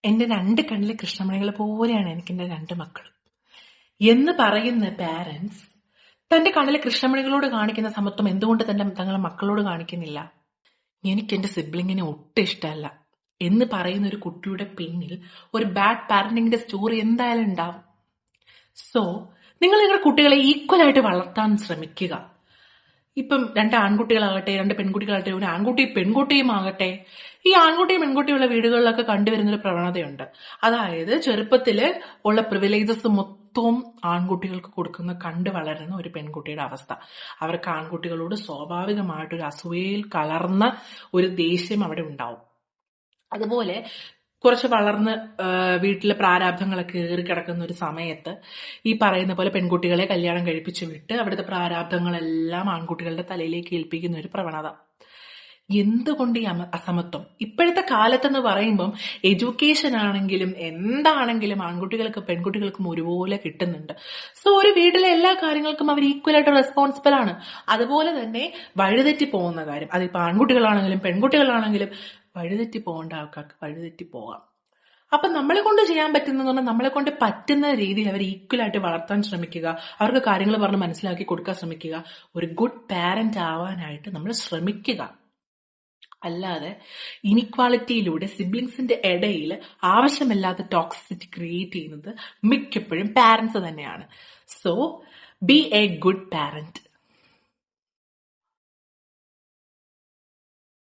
എന്റെ 2 കണ്ണിലെ കൃഷ്ണമണികൾ പോലെയാണ് എനിക്ക് എന്റെ 2 മക്കളും എന്ന് പറയുന്ന പാരന്റ്സ് തന്റെ കണ്ണിലെ കൃഷ്ണമണികളോട് കാണിക്കുന്ന സമത്വം എന്തുകൊണ്ട് തങ്ങളുടെ മക്കളോട് കാണിക്കുന്നില്ല? എനിക്ക് എന്റെ സിബ്ലിങ്ങിനെ ഒട്ടും ഇഷ്ടമല്ല എന്ന് പറയുന്ന ഒരു കുട്ടിയുടെ പിന്നിൽ ഒരു ബാഡ് പാരന്റിങ്ങിന്റെ സ്റ്റോറി എന്തായാലും ഉണ്ടാവും. സോ നിങ്ങൾ നിങ്ങളുടെ കുട്ടികളെ ഈക്വലായിട്ട് വളർത്താൻ ശ്രമിക്കുക. ഇപ്പം 2 ആൺകുട്ടികളാകട്ടെ, 2 പെൺകുട്ടികളാകട്ടെ, ഒരു ആൺകുട്ടിയും പെൺകുട്ടിയും ആകട്ടെ, ഈ ആൺകുട്ടിയും പെൺകുട്ടിയുള്ള വീടുകളിലൊക്കെ കണ്ടുവരുന്നൊരു പ്രവണതയുണ്ട്. അതായത് ചെറുപ്പത്തില് ഉള്ള പ്രിവിലേജസ് മൊത്തവും ആൺകുട്ടികൾക്ക് കൊടുക്കുന്ന കണ്ടു വളരുന്ന ഒരു പെൺകുട്ടിയുടെ അവസ്ഥ. അവർക്ക് ആൺകുട്ടികളോട് സ്വാഭാവികമായിട്ടൊരു അസൂയയിൽ കലർന്ന ഒരു ദേഷ്യം അവിടെ ഉണ്ടാവും. അതുപോലെ കുറച്ച് വളർന്ന് വീട്ടിലെ പ്രാരാബ്ധങ്ങളൊക്കെ ഏറി കിടക്കുന്ന ഒരു സമയത്ത് ഈ പറയുന്ന പോലെ പെൺകുട്ടികളെ കല്യാണം കഴിപ്പിച്ചു വിട്ട് അവിടുത്തെ പ്രാരാബ്ധങ്ങളെല്ലാം ആൺകുട്ടികളുടെ തലയിലേക്ക് ഏൽപ്പിക്കുന്ന ഒരു പ്രവണത. എന്തുകൊണ്ട് ഈ അസമത്വം? ഇപ്പോഴത്തെ കാലത്തെന്ന് പറയുമ്പം എഡ്യൂക്കേഷൻ ആണെങ്കിലും എന്താണെങ്കിലും ആൺകുട്ടികൾക്കും പെൺകുട്ടികൾക്കും ഒരുപോലെ കിട്ടുന്നുണ്ട്. സോ ഒരു വീട്ടിലെ എല്ലാ കാര്യങ്ങൾക്കും അവർ ഈക്വലായിട്ട് റെസ്പോൺസിബിൾ ആണ്. അതുപോലെ തന്നെ വഴിതെറ്റി പോകുന്ന കാര്യം, അതിപ്പോ ആൺകുട്ടികളാണെങ്കിലും പെൺകുട്ടികളാണെങ്കിലും വഴിതെറ്റി പോകേണ്ട ആൾക്കാർക്ക് വഴിതെറ്റി പോകാം. അപ്പൊ നമ്മളെ കൊണ്ട് ചെയ്യാൻ പറ്റുന്ന നമ്മളെ കൊണ്ട് പറ്റുന്ന രീതിയിൽ അവർ ഈക്വലായിട്ട് വളർത്താൻ ശ്രമിക്കുക, അവർക്ക് കാര്യങ്ങൾ പറഞ്ഞ് മനസ്സിലാക്കി കൊടുക്കാൻ ശ്രമിക്കുക, ഒരു ഗുഡ് പാരന്റ് ആവാനായിട്ട് നമ്മൾ ശ്രമിക്കുക. അല്ലാതെ ഇനിക്വാളിറ്റിയിലൂടെ സിബ്ലിങ്സിന്റെ ഇടയിൽ ആവശ്യമില്ലാത്ത ടോക്സിസിറ്റി ക്രിയേറ്റ് ചെയ്യുന്നത് മിക്കപ്പോഴും പാരന്റ്സ് തന്നെയാണ്. So B A good parent.